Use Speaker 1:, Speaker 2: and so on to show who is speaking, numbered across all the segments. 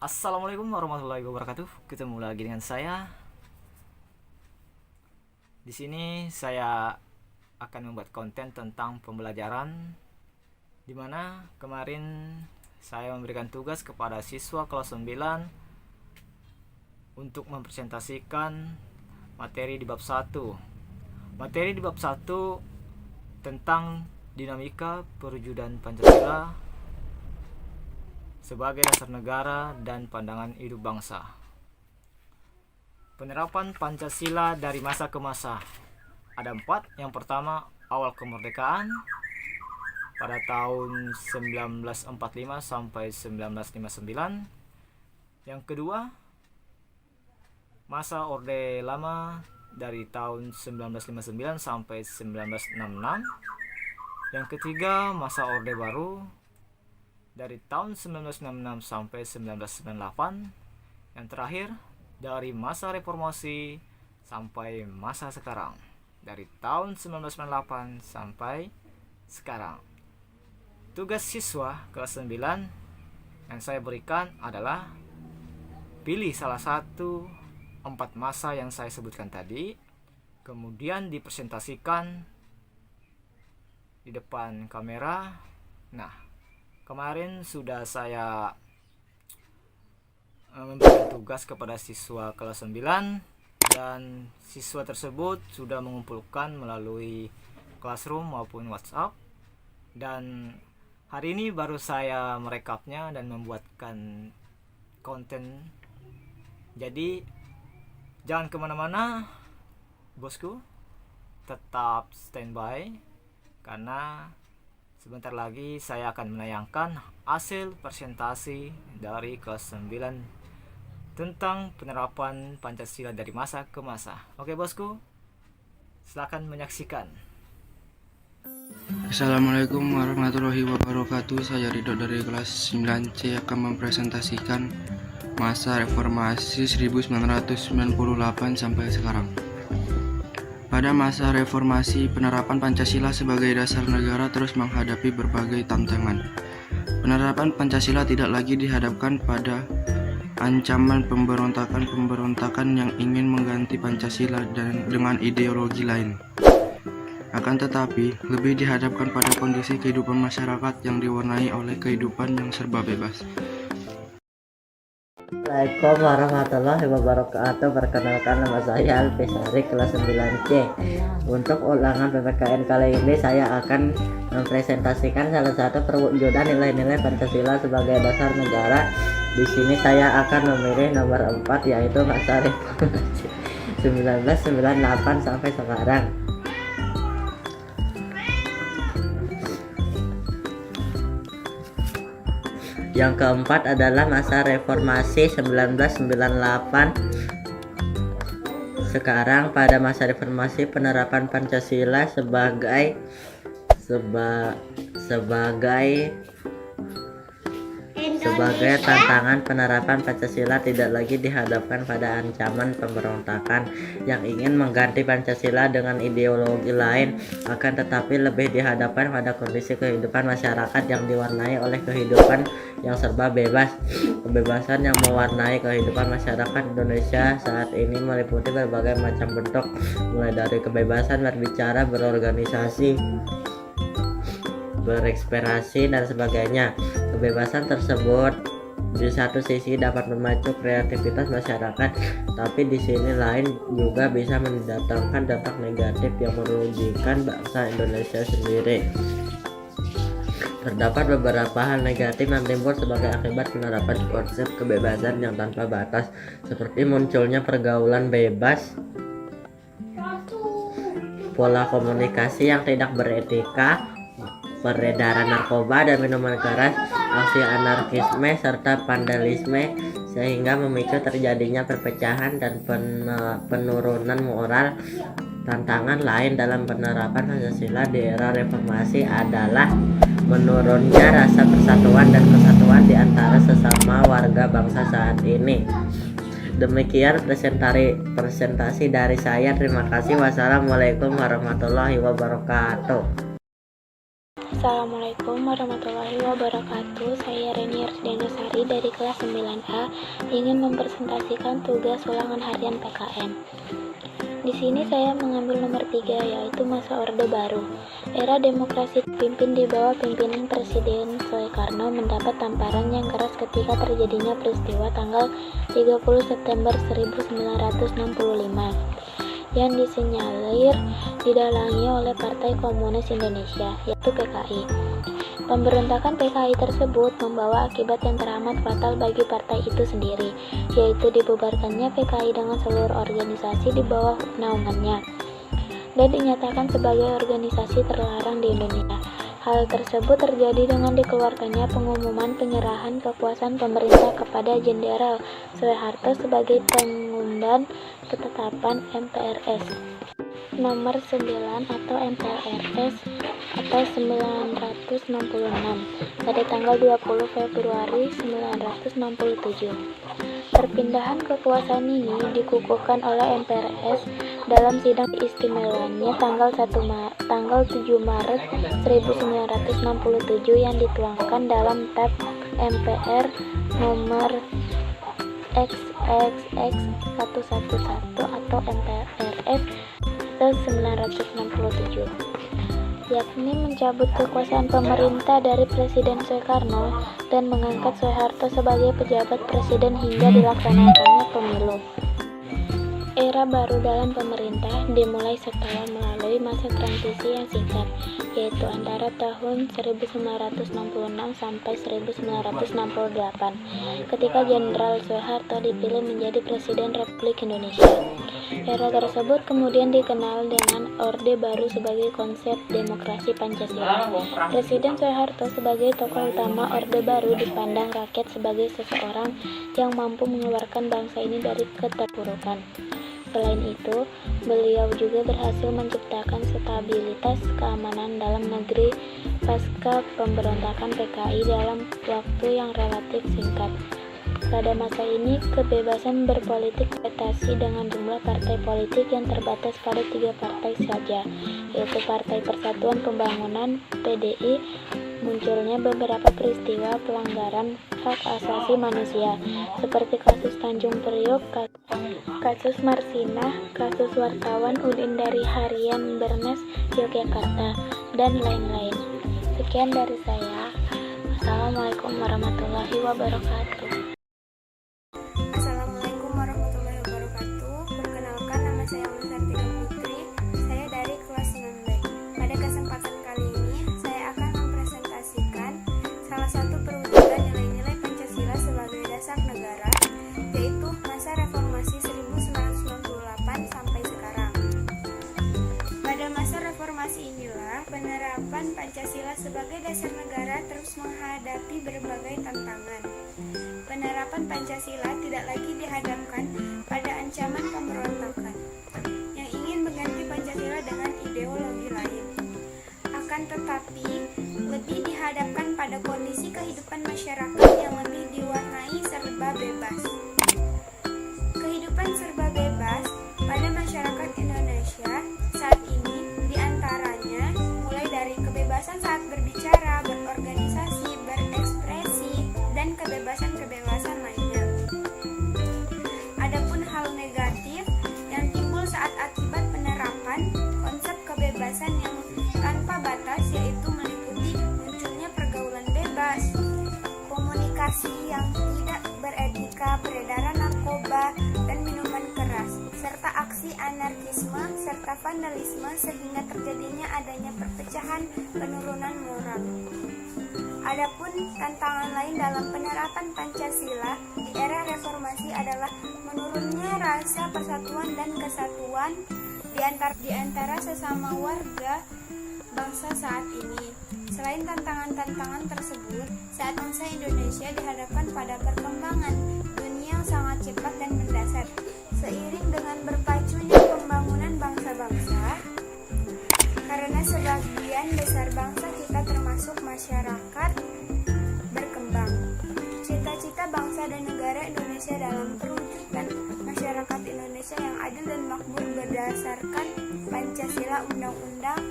Speaker 1: Assalamualaikum warahmatullahi wabarakatuh. Ketemu lagi dengan saya. Di sini saya akan membuat konten tentang pembelajaran, di mana kemarin saya memberikan tugas kepada siswa kelas 9 untuk mempresentasikan materi di bab 1. Materi di bab 1 tentang dinamika perwujudan Pancasila sebagai dasar negara dan pandangan hidup bangsa. Penerapan Pancasila dari masa ke masa. Ada 4. Yang pertama, awal kemerdekaan pada tahun 1945 sampai 1959. Yang kedua, masa Orde Lama dari tahun 1959 sampai 1966. Yang ketiga, masa Orde Baru dari tahun 1966 sampai 1998. Yang terakhir, dari masa reformasi sampai masa sekarang, dari tahun 1998 sampai sekarang. Tugas siswa kelas 9 yang saya berikan adalah pilih salah satu 4 masa yang saya sebutkan tadi, kemudian dipresentasikan di depan kamera. Nah, kemarin sudah saya memberikan tugas kepada siswa kelas 9 dan siswa tersebut sudah mengumpulkan melalui Classroom maupun WhatsApp, dan hari ini baru saya merekapnya dan membuatkan konten. Jadi jangan kemana-mana bosku, tetap standby karena sebentar lagi saya akan menayangkan hasil presentasi dari kelas 9 tentang penerapan Pancasila dari masa ke masa. Oke bosku, silakan menyaksikan.
Speaker 2: Assalamualaikum warahmatullahi wabarakatuh. Saya Ridho dari kelas 9C akan mempresentasikan masa reformasi 1998 sampai sekarang. Pada masa reformasi, penerapan Pancasila sebagai dasar negara terus menghadapi berbagai tantangan. Penerapan Pancasila tidak lagi dihadapkan pada ancaman pemberontakan yang ingin mengganti Pancasila dengan ideologi lain. Akan tetapi, lebih dihadapkan pada kondisi kehidupan masyarakat yang diwarnai oleh kehidupan yang serba bebas.
Speaker 3: Assalamualaikum warahmatullahi wabarakatuh. Perkenalkan, nama saya Alfisari, kelas 9C. Untuk ulangan PPKN kali ini saya akan mempresentasikan salah satu perwujudan nilai-nilai Pancasila sebagai dasar negara. Di sini saya akan memilih nomor 4, yaitu masa reformasi 1998 sampai sekarang. Yang keempat adalah masa reformasi 1998. Sekarang pada masa reformasi, penerapan Pancasila sebagai tantangan penerapan Pancasila tidak lagi dihadapkan pada ancaman pemberontakan yang ingin mengganti Pancasila dengan ideologi lain, akan tetapi lebih dihadapkan pada kondisi kehidupan masyarakat yang diwarnai oleh kehidupan yang serba bebas. Kebebasan yang mewarnai kehidupan masyarakat Indonesia saat ini meliputi berbagai macam bentuk, mulai dari kebebasan berbicara, berorganisasi, berekspresi, dan sebagainya. Kebebasan tersebut di satu sisi dapat memacu kreativitas masyarakat, tapi di sini lain juga bisa mendatangkan dampak negatif yang merugikan bangsa Indonesia sendiri. Terdapat beberapa hal negatif yang timbul sebagai akibat penerapan konsep kebebasan yang tanpa batas, seperti munculnya pergaulan bebas, pola komunikasi yang tidak beretika, peredaran narkoba dan minuman keras, aksi anarkisme serta vandalisme, sehingga memicu terjadinya perpecahan dan penurunan moral. Tantangan lain dalam penerapan Pancasila di era reformasi adalah menurunnya rasa persatuan dan kesatuan di antara sesama warga bangsa saat ini. Demikian presentasi dari saya. Terima kasih. Wassalamualaikum warahmatullahi wabarakatuh.
Speaker 4: Assalamualaikum warahmatullahi wabarakatuh. Saya Reni Arsdianasari dari kelas 9A ingin mempresentasikan tugas ulangan harian PKN. Di sini saya mengambil nomor 3, yaitu masa Orde Baru. Era demokrasi dipimpin di bawah pimpinan Presiden Soekarno mendapat tamparan yang keras ketika terjadinya peristiwa tanggal 30 September 1965 yang disinyalir didalangi oleh Partai Komunis Indonesia, yaitu PKI. Pemberontakan PKI tersebut membawa akibat yang teramat fatal bagi partai itu sendiri, yaitu dibubarkannya PKI dengan seluruh organisasi di bawah naungannya dan dinyatakan sebagai organisasi terlarang di Indonesia. Hal tersebut terjadi dengan dikeluarkannya pengumuman penyerahan kekuasaan pemerintah kepada Jenderal Soeharto sebagai pengundan ketetapan MPRS nomor 9 atau MPRS atau 966 pada tanggal 20 Februari 1967. Perpindahan kekuasaan ini dikukuhkan oleh MPRS dalam sidang istimewanya tanggal 7 Maret 1967 yang dituangkan dalam Tab MPR nomor XXX 111 atau MPRS 1967, yakni mencabut kekuasaan pemerintah dari Presiden Soekarno dan mengangkat Soeharto sebagai pejabat presiden hingga dilaksanakannya pemilu. Era baru dalam pemerintah dimulai setelah melalui masa transisi yang singkat, yaitu antara tahun 1966 sampai 1968, ketika Jenderal Soeharto dipilih menjadi Presiden Republik Indonesia. Era tersebut kemudian dikenal dengan Orde Baru sebagai konsep demokrasi Pancasila. Presiden Soeharto sebagai tokoh utama Orde Baru dipandang rakyat sebagai seseorang yang mampu mengeluarkan bangsa ini dari keterpurukan. Selain itu, beliau juga berhasil menciptakan stabilitas keamanan dalam negeri pasca pemberontakan PKI dalam waktu yang relatif singkat. Pada masa ini, kebebasan berpolitik dibatasi dengan jumlah partai politik yang terbatas pada 3 partai saja, yaitu Partai Persatuan Pembangunan (PDI). Munculnya beberapa peristiwa pelanggaran hak asasi manusia, seperti kasus Tanjung Priok, kasus Marsinah, kasus wartawan Udin dari Harian Bernes, Yogyakarta, dan lain-lain. Sekian dari saya. Assalamualaikum warahmatullahi wabarakatuh.
Speaker 5: Assalamualaikum warahmatullahi wabarakatuh. Perkenalkan, nama saya Sartika Putri. Saya dari kelas 9B. Pada kesempatan kali ini, saya akan mempresentasikan salah satu perwujudan nilai-nilai Pancasila sebagai dasar negara, yaitu masa reformasi 1998 sampai sekarang. Pada masa reformasi inilah, penerapan Pancasila sebagai dasar negara terus menghadapi berbagai tantangan. Penerapan Pancasila tidak lagi dihadapkan pada ancaman pemberontakan yang ingin mengganti Pancasila dengan ideologi lain. Akan tetapi, lebih dihadapkan pada kondisi kehidupan masyarakat yang lebih diwarnai serba bebas. Kehidupan serba bebas pada masyarakat Indonesia saat ini diantaranya mulai dari kebebasan saat berbicara, berorganisasi, berekspresi, dan kebebasan-kebebasan lainnya. Adapun hal negatif yang timbul saat akibat penerapan konsep kebebasan yang tanpa batas, yaitu meliputi munculnya pergaulan bebas, komunikasi yang tidak beretika, peredaran narkoba dan minuman keras, serta aksi anarkisme serta vandalisme sehingga terjadinya adanya perpecahan, penurunan moral. Adapun tantangan lain dalam penerapan Pancasila di era reformasi adalah menurunnya rasa persatuan dan kesatuan di antara sesama warga bangsa saat ini. Selain tantangan-tantangan tersebut, saat bangsa Indonesia dihadapkan pada perkembangan dunia yang sangat cepat dan mendasar. Seiring dengan berpacunya pembangunan bangsa-bangsa, karena sebagian besar bangsa kita termasuk masyarakat berkembang. Cita-cita bangsa dan negara Indonesia dalam perwujudan masyarakat Indonesia yang adil dan makmur berdasarkan Pancasila, Undang-Undang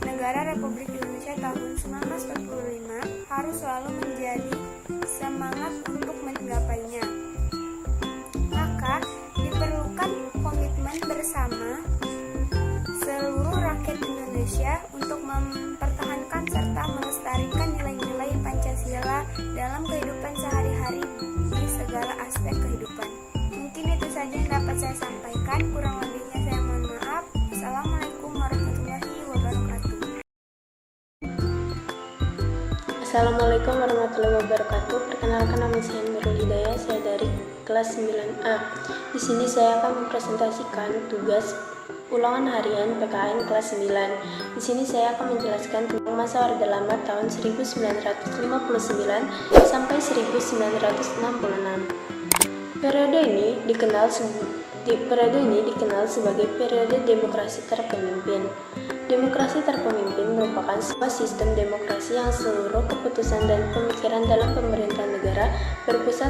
Speaker 5: Negara Negara Republik Indonesia tahun 1945 harus selalu menjadi semangat untuk menggapainya. Maka diperlukan komitmen bersama seluruh rakyat Indonesia untuk mempertahankan serta melestarikan nilai-nilai Pancasila dalam kehidupan sehari-hari di segala aspek kehidupan. Mungkin itu saja yang dapat saya sampaikan, kurang lebihnya saya mohon maaf. Assalamualaikum warahmatullahi wabarakatuh.
Speaker 4: Assalamualaikum warahmatullahi wabarakatuh. Perkenalkan, nama saya Nurul Hidayah, saya dari kelas 9A. Di sini saya akan mempresentasikan tugas ulangan harian PKN kelas 9. Di sini saya akan menjelaskan tentang masa Orde Lama tahun 1959 sampai 1966. Periode ini dikenal sebagai periode demokrasi terpemimpin. Demokrasi terpemimpin merupakan sebuah sistem demokrasi yang seluruh keputusan dan pemikiran dalam pemerintahan negara berpusat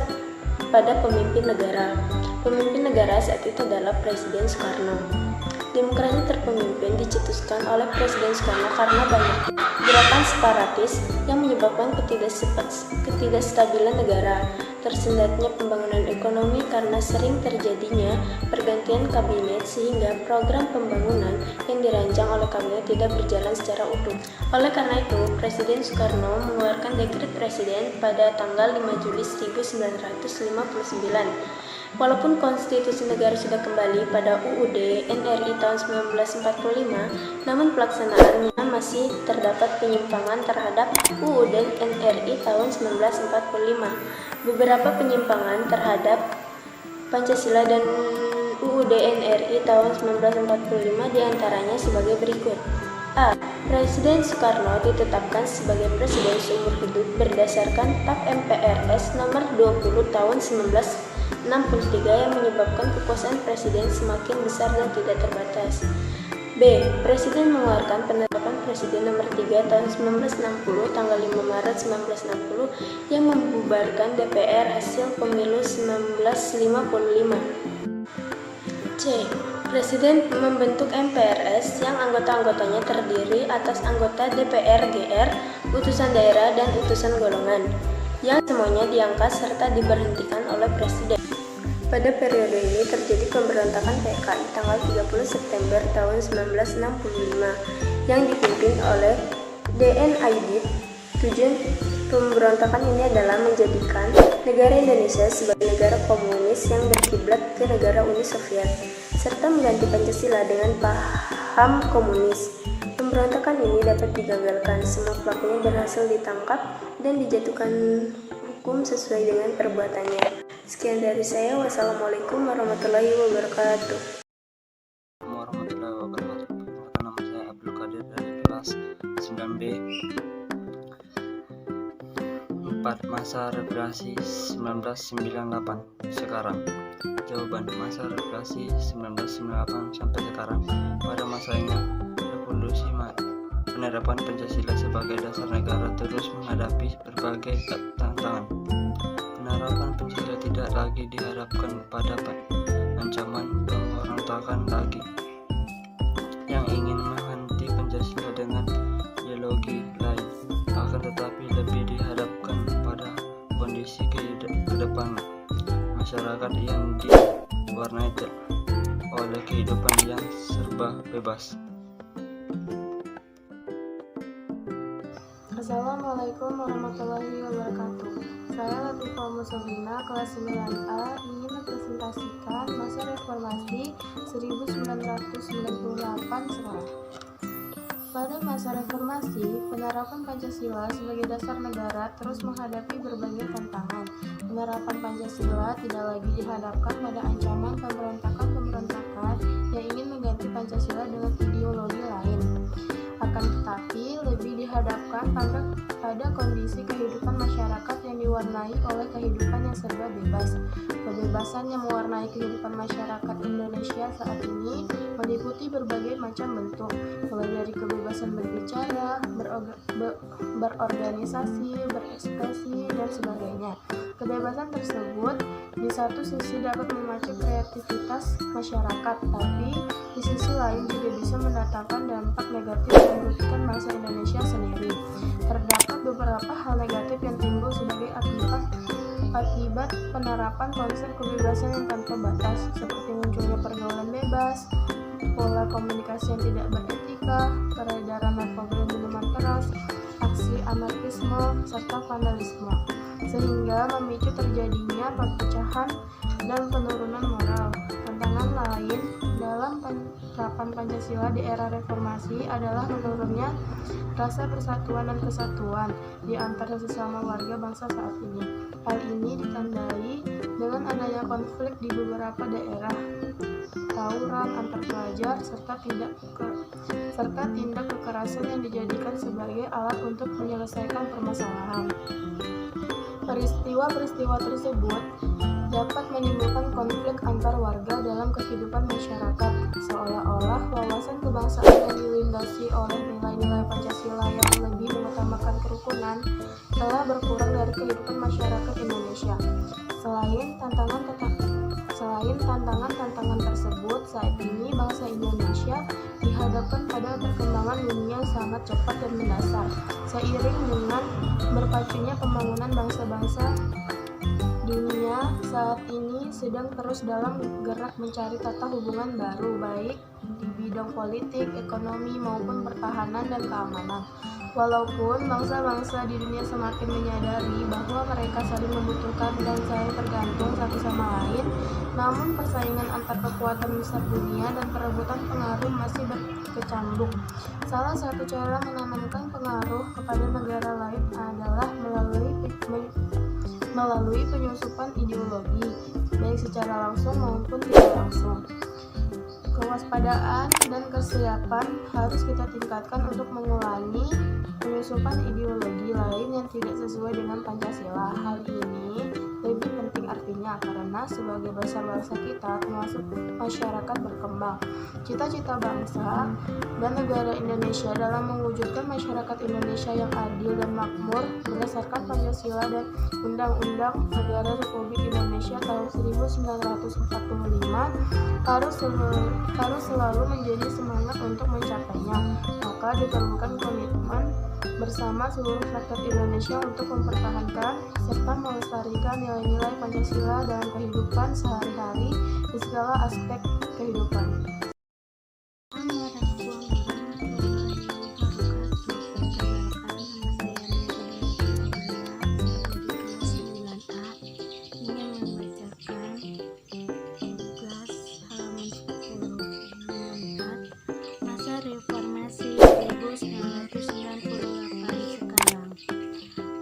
Speaker 4: pada pemimpin negara. Pemimpin negara saat itu adalah Presiden Soekarno. Demokrasi terpemimpin dicetuskan oleh Presiden Soekarno karena banyak gerakan separatis yang menyebabkan ketidakstabilan negara, tersendatnya pembangunan ekonomi karena sering terjadinya pergantian kabinet sehingga program pembangunan yang dirancang oleh kabinet tidak berjalan secara utuh. Oleh karena itu, Presiden Soekarno mengeluarkan dekret presiden pada tanggal 5 Juli 1959. Walaupun konstitusi negara sudah kembali pada UUD NRI tahun 1945, namun pelaksanaannya masih terdapat penyimpangan terhadap UUD NRI tahun 1945. Beberapa penyimpangan terhadap Pancasila dan UUD NRI tahun 1945 diantaranya sebagai berikut. A. Presiden Soekarno ditetapkan sebagai presiden seumur hidup berdasarkan TAP MPRS nomor 20 tahun 1963 yang menyebabkan kekuasaan presiden semakin besar dan tidak terbatas. B. Presiden mengeluarkan penetapan Presiden nomor 3 tahun 1960 tanggal 5 Maret 1960 yang membubarkan DPR hasil pemilu 1955. C. Presiden membentuk MPRS yang anggota-anggotanya terdiri atas anggota DPR GR, utusan daerah, dan utusan golongan, yang semuanya diangkat serta diberhentikan oleh Presiden. Pada periode ini terjadi pemberontakan PKI tanggal 30 September tahun 1965 yang dipimpin oleh DN Aidit. Tujuan pemberontakan ini adalah menjadikan negara Indonesia sebagai negara komunis yang berkiblat ke negara Uni Soviet, serta mengganti Pancasila dengan paham komunis. Pemberontakan ini dapat digagalkan, semua pelakunya berhasil ditangkap dan dijatuhkan hukum sesuai dengan perbuatannya. Sekian dari saya, wassalamualaikum warahmatullahi wabarakatuh.
Speaker 2: Warahmatullahi wabarakatuh. Nama saya Abdul Qadir dari kelas 9B. 4. Masa represi 1998 sekarang. Jawaban: masa represi 1998 sampai sekarang. Pada masanya revolusi penerapan Pancasila sebagai dasar negara terus menghadapi berbagai tantangan. Penerapan Pancasila tidak lagi dihadapkan pada ancaman pemberontakan lagi yang ingin menghenti Pancasila dengan ideologi lain, akan tetapi lebih dihadapkan pada kondisi kedepan masyarakat yang diwarnai oleh kehidupan yang serba bebas.
Speaker 6: Assalamualaikum warahmatullahi wabarakatuh. Saya Latifah Musolina, kelas 9A, ingin mempresentasikan masa reformasi 1998 sekarang. Pada masa reformasi, penerapan Pancasila sebagai dasar negara terus menghadapi berbagai tantangan. Penerapan Pancasila tidak lagi dihadapkan pada ancaman pemberontakan yang ingin mengganti Pancasila dengan ideologi lain. Akan tetapi lebih dihadapkan pada kondisi kehidupan masyarakat yang diwarnai oleh kehidupan yang serba bebas. Kebebasan yang mewarnai kehidupan masyarakat Indonesia saat ini meliputi berbagai macam bentuk, mulai dari kebebasan berbicara, berorganisasi, berekspresi, dan sebagainya. Kebebasan tersebut di satu sisi dapat memacu kreativitas masyarakat, tapi di sisi lain juga bisa mendatangkan dampak negatif yang merugikan bangsa Indonesia sendiri. Terdapat beberapa hal negatif yang timbul sebagai akibat penerapan konsep kebebasan yang tanpa batas, seperti munculnya pergaulan bebas, pola komunikasi yang tidak beretika, peredaran narkoba dan minuman keras, aksi anarkisme, serta vandalisme, sehingga memicu terjadinya perpecahan dan penurunan moral. Tantangan lain dalam penerapan Pancasila di era reformasi adalah menurunnya rasa persatuan dan kesatuan di antara sesama warga bangsa saat ini. Hal ini ditandai dengan adanya konflik di beberapa daerah, tawuran antar pelajar, serta tindak kekerasan yang dijadikan sebagai alat untuk menyelesaikan permasalahan. Peristiwa-peristiwa tersebut dapat menimbulkan konflik antar warga dalam kehidupan masyarakat, seolah-olah wawasan kebangsaan yang dilindasi oleh nilai-nilai Pancasila yang lebih mengutamakan kerukunan telah berkurang dari kehidupan masyarakat Indonesia. Selain tantangan tersebut, saat ini bangsa Indonesia dihadapkan pada perkembangan dunia yang sangat cepat dan mendasar. Seiring dengan berpacunya pembangunan bangsa-bangsa, dunia saat ini sedang terus dalam gerak mencari tata hubungan baru, baik di bidang politik, ekonomi, maupun pertahanan dan keamanan. Walaupun bangsa-bangsa di dunia semakin menyadari bahwa mereka saling membutuhkan dan saling tergantung satu sama lain, namun persaingan antar kekuatan besar dunia dan perebutan pengaruh masih berkecambuk. Salah satu cara menanamkan pengaruh kepada negara lain adalah melalui penyusupan ideologi, baik secara langsung maupun tidak langsung. Kewaspadaan dan kesiapan harus kita tingkatkan untuk mengulangi penyusupan ideologi lain yang tidak sesuai dengan Pancasila. Hal ini lebih penting artinya karena sebagai bangsa-bangsa kita termasuk masyarakat berkembang, cita-cita bangsa dan negara Indonesia dalam mewujudkan masyarakat Indonesia yang adil dan makmur berdasarkan Pancasila dan Undang-Undang Negara Republik Indonesia tahun 1945 harus selalu menjadi semangat untuk mencapainya. Maka diperlukan komitmen bersama seluruh rakyat Indonesia untuk mempertahankan serta melestarikan nilai-nilai Pancasila dalam kehidupan sehari-hari di segala aspek kehidupan.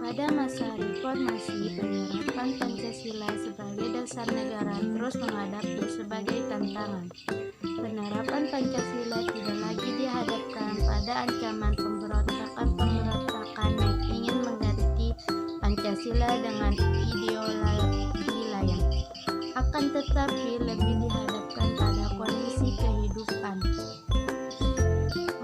Speaker 4: Pada masa reformasi, penerapan Pancasila sebagai dasar negara terus menghadapi sebagai tantangan. Penerapan Pancasila tidak lagi dihadapkan pada ancaman pemberontakan yang ingin mengganti Pancasila dengan ideologi lain. Akan tetapi lebih dihadapkan pada kondisi kehidupan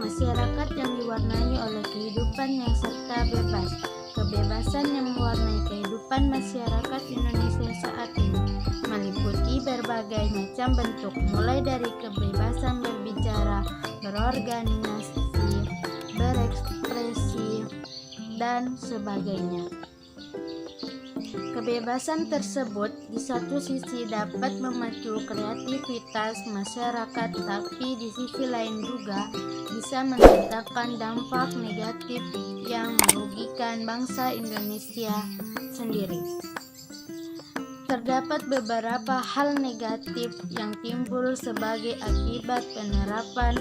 Speaker 4: masyarakat yang diwarnai oleh kehidupan yang serta bebas. Kebebasan yang mewarnai kehidupan masyarakat Indonesia saat ini meliputi berbagai macam bentuk, mulai dari kebebasan berbicara, berorganisasi, berekspresi, dan sebagainya. Kebebasan tersebut di satu sisi dapat memacu kreativitas masyarakat, tapi di sisi lain juga bisa mendatangkan dampak negatif yang merugikan bangsa Indonesia sendiri. Terdapat beberapa hal negatif yang timbul sebagai akibat penerapan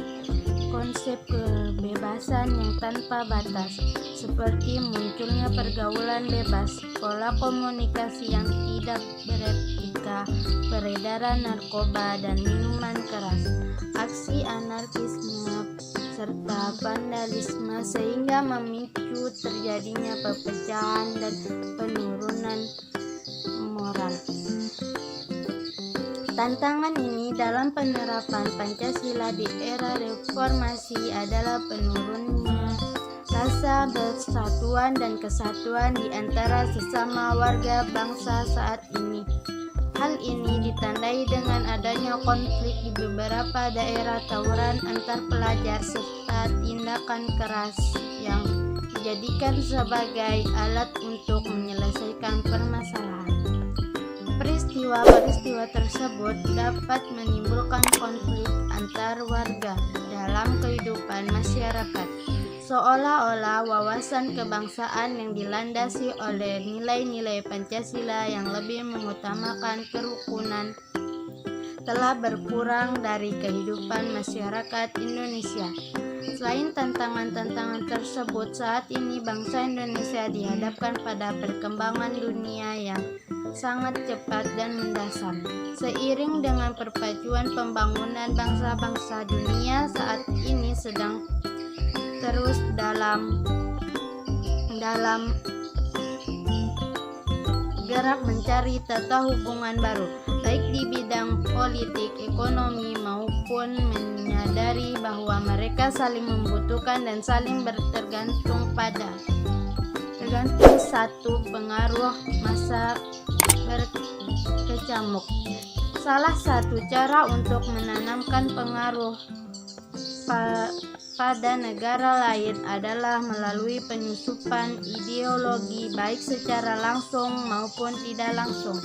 Speaker 4: konsep kebebasan yang tanpa batas, seperti munculnya pergaulan bebas, pola komunikasi yang tidak beretika, peredaran narkoba dan minuman keras, aksi anarkisme, serta vandalisme, sehingga memicu terjadinya perpecahan dan penurunan moral. Tantangan ini dalam penerapan Pancasila di era reformasi adalah penurunnya
Speaker 6: rasa persatuan dan kesatuan di antara sesama warga bangsa saat ini. Hal ini ditandai dengan adanya konflik di beberapa daerah, tawuran antar pelajar, serta tindakan keras yang dijadikan sebagai alat untuk menyelesaikan permasalahan. Peristiwa-peristiwa tersebut dapat menimbulkan konflik antar warga dalam kehidupan masyarakat, seolah-olah wawasan kebangsaan yang dilandasi oleh nilai-nilai Pancasila yang lebih mengutamakan kerukunan telah berkurang dari kehidupan masyarakat Indonesia. Selain tantangan-tantangan tersebut, saat ini bangsa Indonesia dihadapkan pada perkembangan dunia yang sangat cepat dan mendasar. Seiring dengan perpaduan pembangunan bangsa-bangsa, dunia saat ini sedang terus dalam gerak mencari tata hubungan baru, baik di bidang politik, ekonomi, maupun menyadari bahwa mereka saling membutuhkan dan saling bertergantung satu pengaruh masa berkecamuk. Salah satu cara untuk menanamkan pengaruh pada negara lain adalah melalui penyusupan ideologi, baik secara langsung maupun tidak langsung.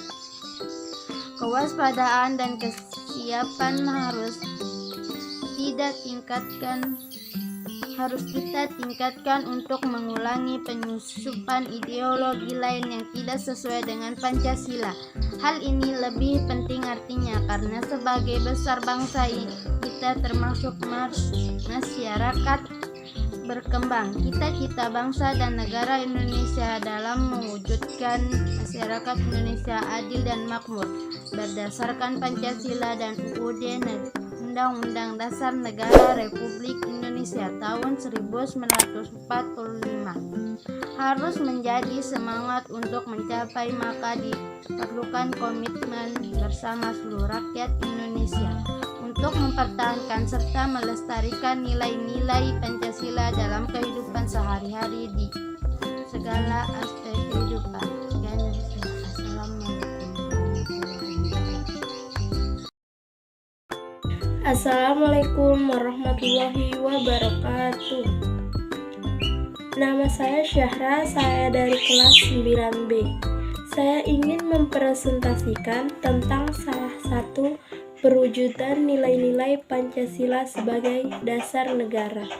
Speaker 6: Kewaspadaan dan kesiapan harus kita tingkatkan untuk mengulangi penyusupan ideologi lain yang tidak sesuai dengan Pancasila. Hal ini lebih penting artinya karena sebagai besar bangsa kita termasuk masyarakat berkembang. Cita-cita bangsa dan negara Indonesia dalam mewujudkan masyarakat Indonesia adil dan makmur berdasarkan Pancasila dan UUD Undang-Undang Dasar Negara Republik Indonesia tahun 1945 harus menjadi semangat untuk mencapai, maka diperlukan komitmen bersama seluruh rakyat Indonesia untuk mempertahankan serta melestarikan nilai-nilai Pancasila dalam kehidupan sehari-hari di segala aspek kehidupan.
Speaker 7: Assalamualaikum warahmatullahi wabarakatuh. Nama saya Syahra, saya dari kelas 9B. Saya ingin mempresentasikan tentang salah satu perwujudan nilai-nilai Pancasila sebagai dasar negara,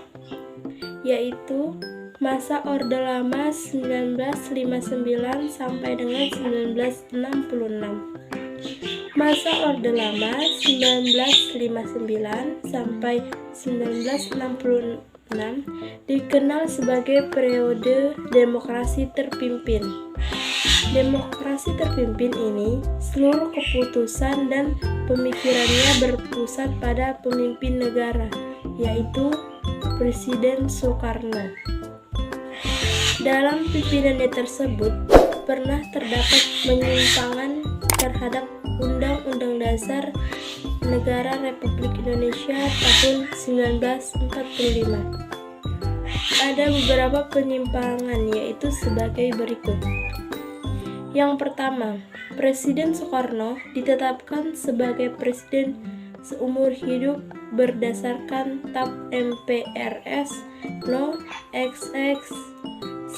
Speaker 7: yaitu masa Orde Lama 1959 sampai dengan 1966. Masa Orde Lama 1959 sampai 1966 dikenal sebagai periode demokrasi terpimpin. Demokrasi terpimpin ini, seluruh keputusan dan pemikirannya berpusat pada pemimpin negara, yaitu Presiden Soekarno. Dalam pimpinannya tersebut, pernah terdapat penyimpangan terhadap Undang-Undang Dasar Negara Republik Indonesia tahun 1945. Ada beberapa penyimpangan, yaitu sebagai berikut. Yang pertama, Presiden Soekarno ditetapkan sebagai presiden seumur hidup berdasarkan TAP MPRS No. XX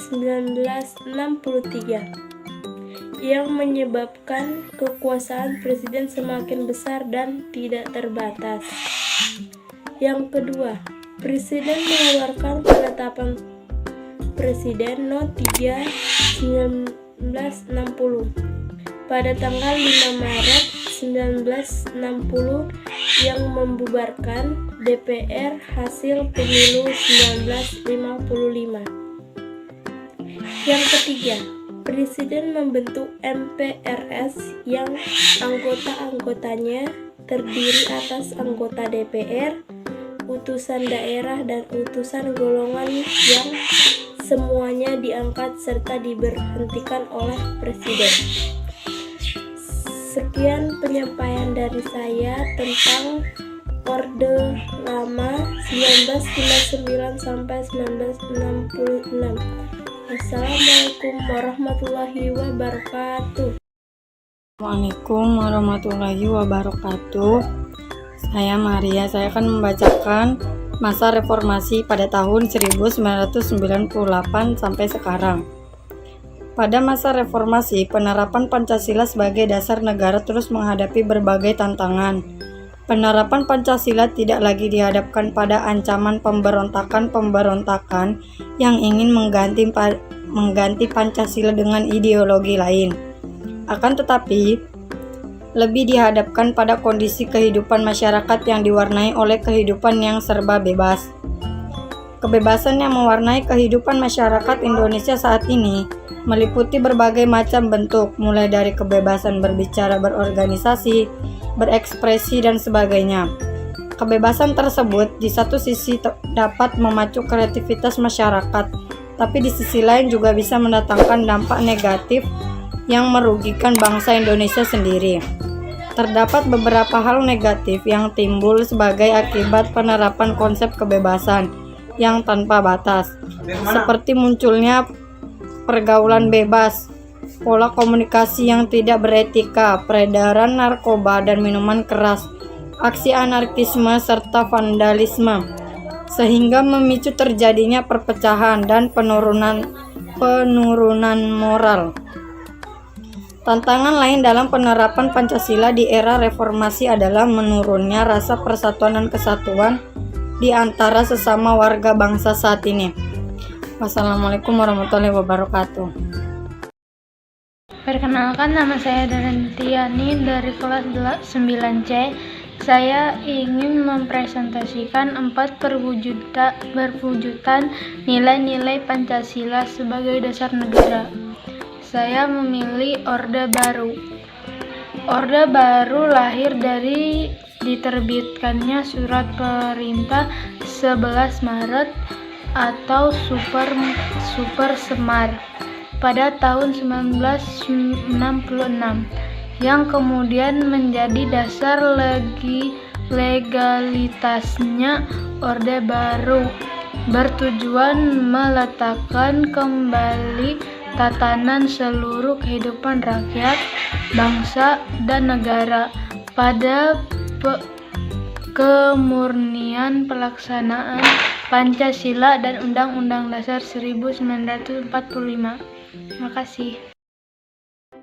Speaker 7: 1963 yang menyebabkan kekuasaan presiden semakin besar dan tidak terbatas. Yang kedua, presiden mengeluarkan penetapan Presiden No. 3 1960 pada tanggal 5 Maret 1960 yang membubarkan DPR hasil pemilu 1955. Yang ketiga, Presiden membentuk MPRS yang anggota-anggotanya terdiri atas anggota DPR, utusan daerah, dan utusan golongan yang semuanya diangkat serta diberhentikan oleh Presiden. Sekian penyampaian dari saya tentang Orde Lama 1959 sampai 1966. Assalamualaikum warahmatullahi wabarakatuh.
Speaker 8: Assalamualaikum warahmatullahi wabarakatuh. Saya Maria, saya akan membacakan masa reformasi pada tahun 1998 sampai sekarang. Pada masa reformasi, penerapan Pancasila sebagai dasar negara terus menghadapi berbagai tantangan. Penerapan Pancasila tidak lagi dihadapkan pada ancaman pemberontakan-pemberontakan yang ingin mengganti Pancasila dengan ideologi lain. Akan tetapi, lebih dihadapkan pada kondisi kehidupan masyarakat yang diwarnai oleh kehidupan yang serba bebas. Kebebasan yang mewarnai kehidupan masyarakat Indonesia saat ini meliputi berbagai macam bentuk, mulai dari kebebasan berbicara, berorganisasi, berekspresi, dan sebagainya. Kebebasan tersebut di satu sisi dapat memacu kreativitas masyarakat, tapi di sisi lain juga bisa mendatangkan dampak negatif yang merugikan bangsa Indonesia sendiri. Terdapat beberapa hal negatif yang timbul sebagai akibat penerapan konsep kebebasan yang tanpa batas, seperti munculnya pergaulan bebas, pola komunikasi yang tidak beretika, peredaran narkoba dan minuman keras, aksi anarkisme serta vandalisme, sehingga memicu terjadinya perpecahan dan penurunan moral. Tantangan lain dalam penerapan Pancasila di era reformasi adalah menurunnya rasa persatuan dan kesatuan di antara sesama warga bangsa saat ini. Wassalamualaikum warahmatullahi wabarakatuh.
Speaker 4: Perkenalkan, nama saya Darantiani dari kelas 9C. Saya ingin mempresentasikan 4 perwujudan nilai-nilai Pancasila sebagai dasar negara. Saya memilih Orde Baru. Orde Baru lahir dari diterbitkannya Surat Perintah 11 Maret atau Super Semar pada tahun 1966 yang kemudian menjadi dasar legalitasnya Orde Baru, bertujuan meletakkan kembali tatanan seluruh kehidupan rakyat, bangsa, dan negara pada kemurnian pelaksanaan Pancasila dan Undang-Undang Dasar 1945. Terima kasih.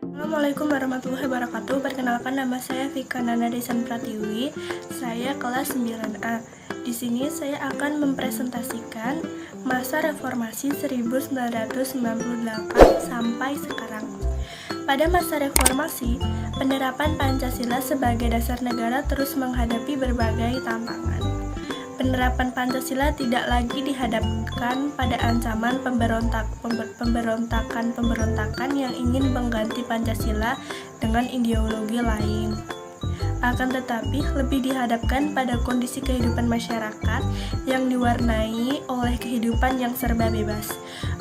Speaker 9: Assalamualaikum warahmatullahi wabarakatuh. Perkenalkan, nama saya Vika Nana Desan Pratiwi. Saya kelas 9A. Di sini saya akan mempresentasikan masa reformasi 1998 sampai sekarang. Pada masa reformasi, penerapan Pancasila sebagai dasar negara terus menghadapi berbagai tantangan. Penerapan Pancasila tidak lagi dihadapkan pada ancaman pemberontakan yang ingin mengganti Pancasila dengan ideologi lain. Akan tetapi, lebih dihadapkan pada kondisi kehidupan masyarakat yang diwarnai oleh kehidupan yang serba bebas.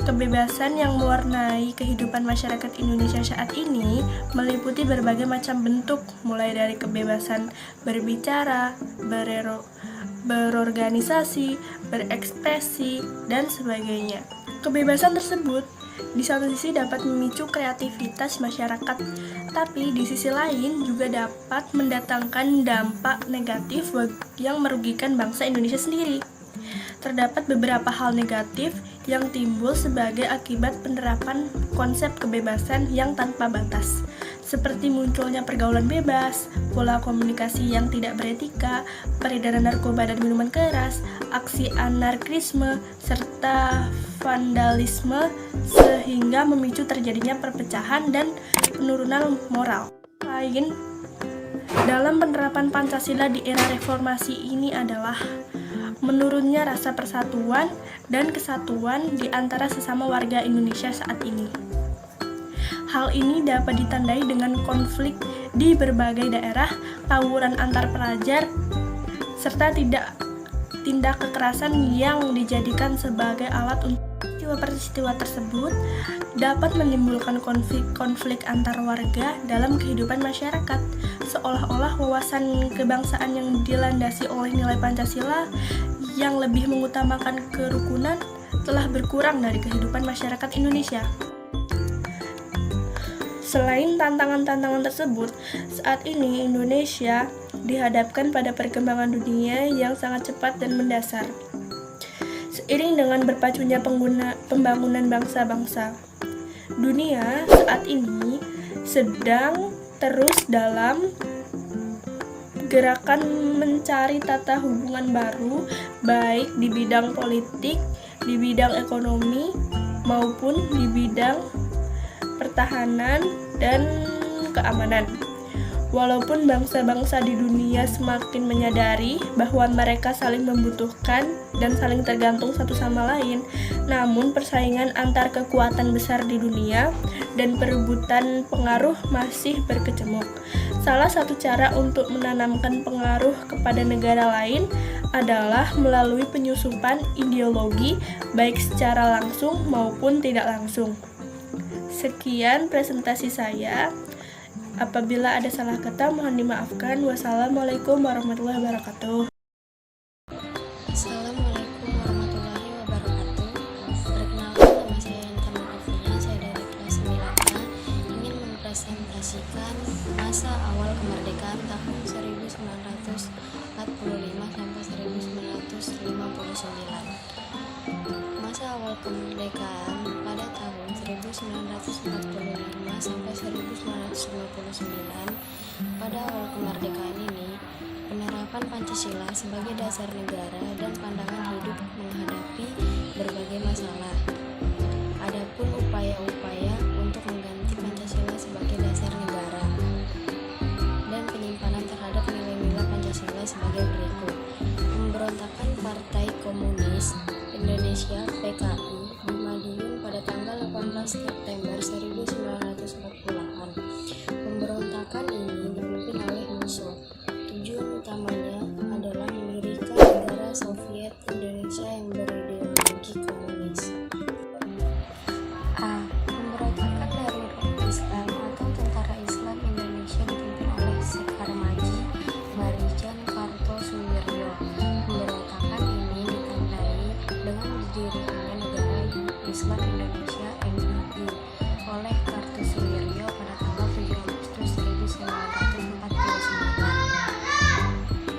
Speaker 9: Kebebasan yang mewarnai kehidupan masyarakat Indonesia saat ini meliputi berbagai macam bentuk, mulai dari kebebasan berbicara, berorganisasi, berekspresi, dan sebagainya. Kebebasan tersebut di satu sisi dapat memicu kreativitas masyarakat, tapi di sisi lain juga dapat mendatangkan dampak negatif yang merugikan bangsa Indonesia sendiri. Terdapat beberapa hal negatif yang timbul sebagai akibat penerapan konsep kebebasan yang tanpa batas, seperti munculnya pergaulan bebas, pola komunikasi yang tidak beretika, peredaran narkoba dan minuman keras, aksi anarkisme, serta vandalisme, sehingga memicu terjadinya perpecahan dan penurunan moral. Lain dalam penerapan Pancasila di era reformasi ini adalah menurunnya rasa persatuan dan kesatuan di antara sesama warga Indonesia saat ini. Hal ini dapat ditandai dengan konflik di berbagai daerah, tawuran antar pelajar, serta tindak kekerasan yang dijadikan sebagai alat untuk peristiwa tersebut dapat menimbulkan konflik antar warga dalam kehidupan masyarakat, seolah-olah wawasan kebangsaan yang dilandasi oleh nilai Pancasila yang lebih mengutamakan kerukunan telah berkurang dari kehidupan masyarakat Indonesia. Selain tantangan-tantangan tersebut, saat ini Indonesia dihadapkan pada perkembangan dunia yang sangat cepat dan mendasar. Seiring dengan berpacunya pembangunan bangsa-bangsa, dunia saat ini sedang terus dalam gerakan mencari tata hubungan baru, baik di bidang politik, di bidang ekonomi, maupun di bidang pertahanan dan keamanan. Walaupun bangsa-bangsa di dunia semakin menyadari bahwa mereka saling membutuhkan dan saling tergantung satu sama lain, namun persaingan antar kekuatan besar di dunia dan perebutan pengaruh masih berkecamuk. Salah satu cara untuk menanamkan pengaruh kepada negara lain adalah melalui penyusupan ideologi, baik secara langsung maupun tidak langsung. Sekian presentasi saya. Apabila ada salah kata, mohon dimaafkan. Wassalamualaikum warahmatullahi wabarakatuh.
Speaker 10: Assalamualaikum warahmatullahi wabarakatuh. Perkenalkan, nama saya Intan Alfina, saya dari kelas 9A, ingin mempresentasikan masa awal kemerdekaan tahun 1945 sampai 1959. Masa awal kemerdekaan pada tahun 1945 sampai 1959. Pada awal kemerdekaan ini, penerapan Pancasila sebagai dasar negara dan pandangan hidup menghadapi berbagai masalah. Adapun upaya-upaya untuk mengganti Pancasila sebagai dasar negara dan penyimpanan terhadap nilai-nilai Pancasila sebagai berikut. Pemberontakan Partai Komunis Indonesia (PKI) di Madiun pada tanggal 18 September 1948. Pemberontakan ini dipimpin oleh musuh. Tujuan utamanya adalah mendirikan negara Soviet Indonesia yang berideologi komunis. A. Pemberontakan dari Islam atau Tentara Islam Indonesia dipimpin oleh Sukarmaji, Marijan Kartosuwiryo. Pemberontakan ini ditandai dengan didirikannya negara Islam Indonesia (NII) oleh Kartosuwiryo pada tanggal 7 Agustus 1949.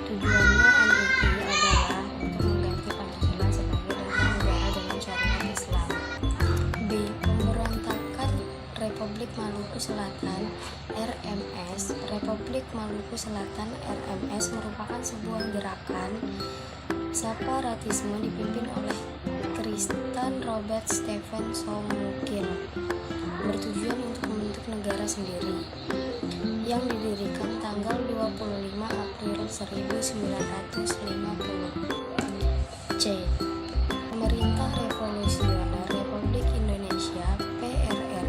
Speaker 10: Tujuannya NII adalah untuk mengganti Pancasila sebagai dasar negara dengan syariat Islam. B. Pemberontakan Republik Maluku Selatan (RMS). Republik Maluku Selatan (RMS) merupakan sebuah gerakan separatisme dipimpin oleh Tristan Robert Stephen Somukin, bertujuan untuk membentuk negara sendiri, yang didirikan tanggal 25 April 1950. C. Pemerintah Revolusioner Republik Indonesia (PRRI)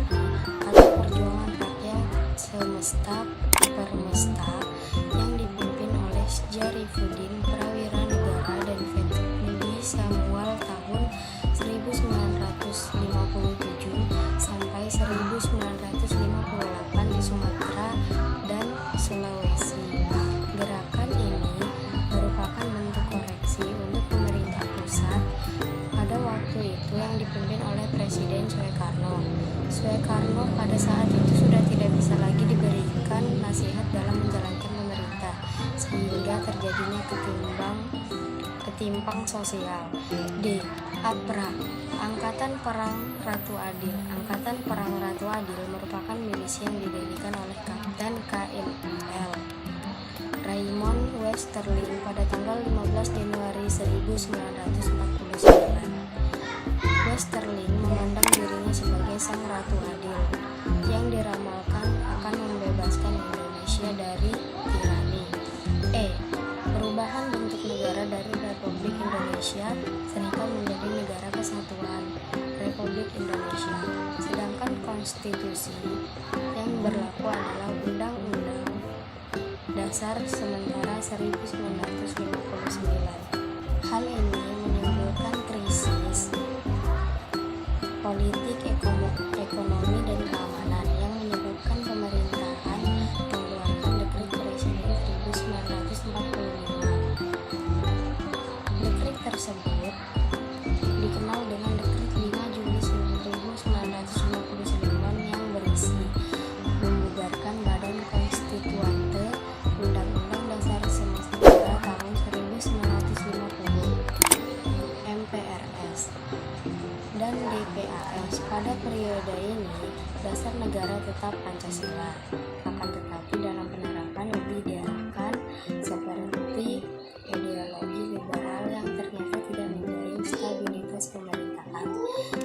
Speaker 10: atau Perjuangan Rakyat Semesta (Permesta) yang dipimpin oleh Syarifuddin Prawira Negara dan Fendi Samuel tahun 1957 sampai 1958 di Sumatera dan Sulawesi. Gerakan ini merupakan bentuk koreksi untuk pemerintah pusat pada waktu itu yang dipimpin oleh Presiden Soekarno. Soekarno pada saat itu sudah tidak bisa lagi diberikan nasihat dalam menjalankan pemerintah, sehingga terjadinya ketimpang sosial. D. APRA, Angkatan Perang Ratu Adil. Angkatan Perang Ratu Adil merupakan milisi yang didirikan oleh Kapten KNL Raymond Westerling pada tanggal 15 Januari 1949. Westerling memandang dirinya sebagai sang Ratu Adil yang diramalkan akan membebaskan Indonesia dari tirani. E. Perubahan bentuk negara dari Republik Indonesia Serikat menjadi Negara Kesatuan Republik Indonesia, sedangkan konstitusi yang berlaku adalah Undang-Undang Dasar sementara 1959. Hal ini menimbulkan krisis politik, ekonomi, dan keamanan yang menyebabkan pemerintahan mengeluarkan Dekret Presiden 1945. Dekret tersebut dikenal dengan Dekret 5 Juli 1959 yang berisi membubarkan Badan Konstituante Undang-Undang Dasar Semesta tahun 1950 MPRS dan DPAS. Pada periode ini, dasar negara tetap Pancasila, akan tetapi dalam penerapan lebih diarahkan seperti ideologi liberal yang ternyata tidak menjamin stabilitas pemerintahan.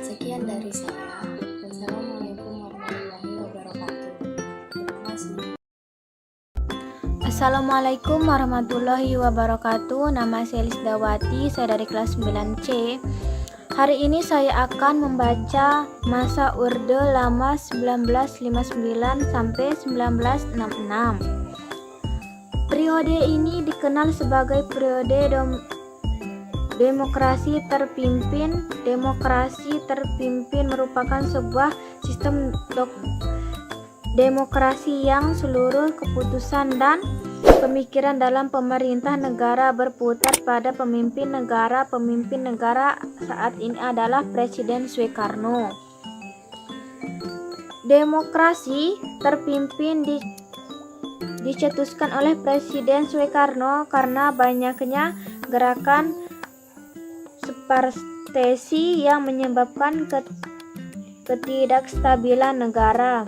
Speaker 10: Sekian dari saya. Wassalamualaikum warahmatullahi wabarakatuh. Terima kasih.
Speaker 4: Assalamualaikum warahmatullahi wabarakatuh. Nama saya Lisdawati, saya dari kelas 9C. Hari ini saya akan membaca masa Orde Lama 1959 sampai 1966. Periode ini dikenal sebagai periode demokrasi terpimpin. Demokrasi terpimpin merupakan sebuah sistem demokrasi yang seluruh keputusan dan pemikiran dalam pemerintah negara berputar pada pemimpin negara. Pemimpin negara saat ini adalah Presiden Soekarno. Demokrasi terpimpin dicetuskan oleh Presiden Soekarno karena banyaknya gerakan separtesi yang menyebabkan ketidakstabilan negara.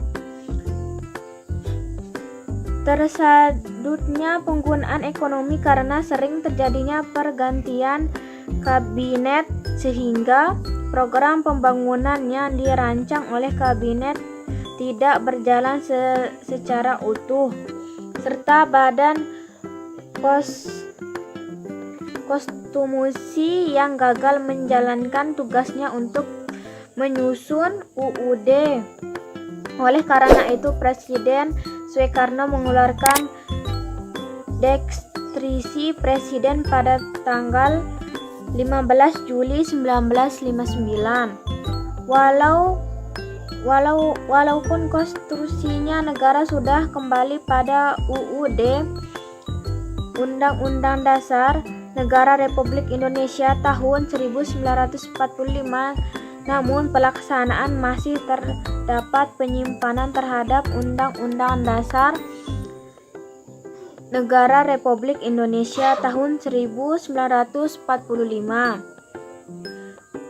Speaker 4: Tersadutnya penggunaan ekonomi karena sering terjadinya pergantian kabinet sehingga program pembangunan yang dirancang oleh kabinet tidak berjalan secara utuh, serta badan kostumsi yang gagal menjalankan tugasnya untuk menyusun UUD. Oleh karena itu Presiden Soekarno mengeluarkan Dekstrisi Presiden pada tanggal 15 Juli 1959. Walaupun konstruksinya negara sudah kembali pada UUD, Undang-Undang Dasar Negara Republik Indonesia tahun 1945, namun pelaksanaan masih terdapat penyimpanan terhadap Undang-Undang Dasar Negara Republik Indonesia tahun 1945.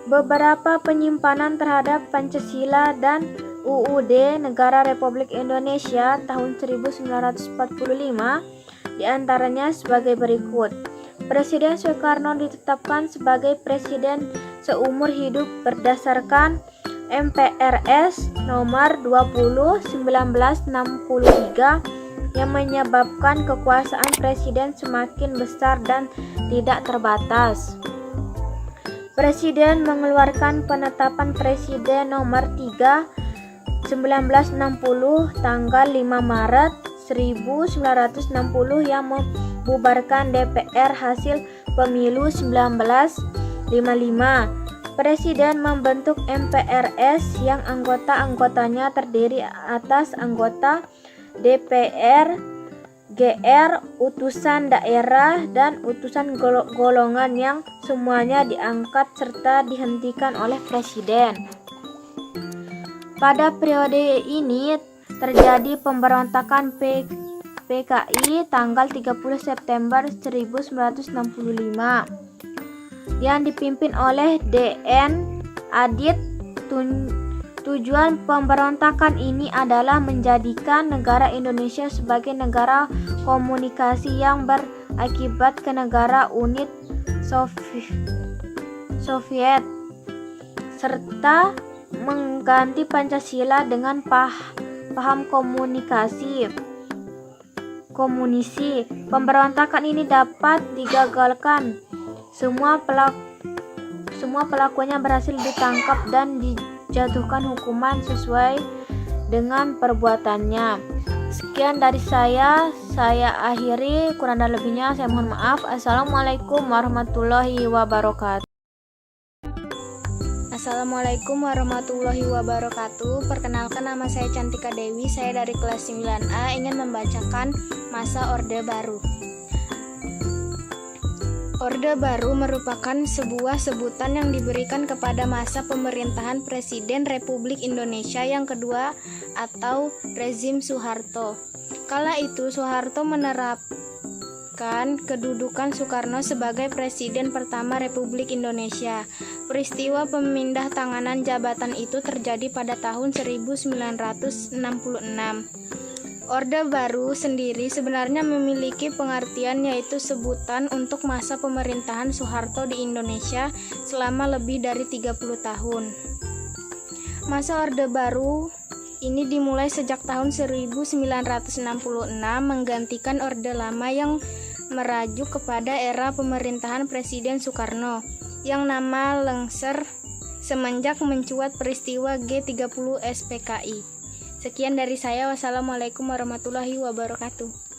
Speaker 4: Beberapa penyimpanan terhadap Pancasila dan UUD Negara Republik Indonesia tahun 1945 diantaranya sebagai berikut. Presiden Soekarno ditetapkan sebagai presiden seumur hidup berdasarkan MPRS nomor 20/1963 yang menyebabkan kekuasaan presiden semakin besar dan tidak terbatas. Presiden mengeluarkan penetapan Presiden nomor 3/1960 tanggal 5 Maret 1960 yang membubarkan DPR hasil pemilu 1955. Presiden membentuk MPRS yang anggota-anggotanya terdiri atas anggota DPR, GR, utusan daerah, dan utusan golongan yang semuanya diangkat serta dihentikan oleh Presiden. Pada periode ini terjadi pemberontakan PKI tanggal 30 September 1965 yang dipimpin oleh DN Adit. Tujuan pemberontakan ini adalah menjadikan negara Indonesia sebagai negara komunikasi yang berakibat ke negara unit Soviet serta mengganti Pancasila dengan paham komunisi. Pemberontakan ini dapat digagalkan. Semua pelakunya berhasil ditangkap dan dijatuhkan hukuman sesuai dengan perbuatannya. Sekian dari saya akhiri, kurang dan lebihnya saya mohon maaf. Assalamualaikum warahmatullahi wabarakatuh. Assalamualaikum warahmatullahi wabarakatuh. Perkenalkan, nama saya Cantika Dewi. Saya dari kelas 9A ingin membacakan masa Orde Baru. Orde Baru merupakan sebuah sebutan yang diberikan kepada masa pemerintahan Presiden Republik Indonesia yang kedua atau rezim Soeharto. Kala itu Soeharto menerapkan kedudukan Soekarno sebagai Presiden pertama Republik Indonesia. Peristiwa pemindah tanganan jabatan itu terjadi pada tahun 1966. Orde Baru sendiri sebenarnya memiliki pengertian, yaitu sebutan untuk masa pemerintahan Soeharto di Indonesia selama lebih dari 30 tahun. Masa Orde Baru ini dimulai sejak tahun 1966 menggantikan Orde Lama yang merajuk kepada era pemerintahan Presiden Soekarno yang nama lengser semenjak mencuat peristiwa G30 SPKI. Sekian dari saya. Wassalamualaikum warahmatullahi wabarakatuh.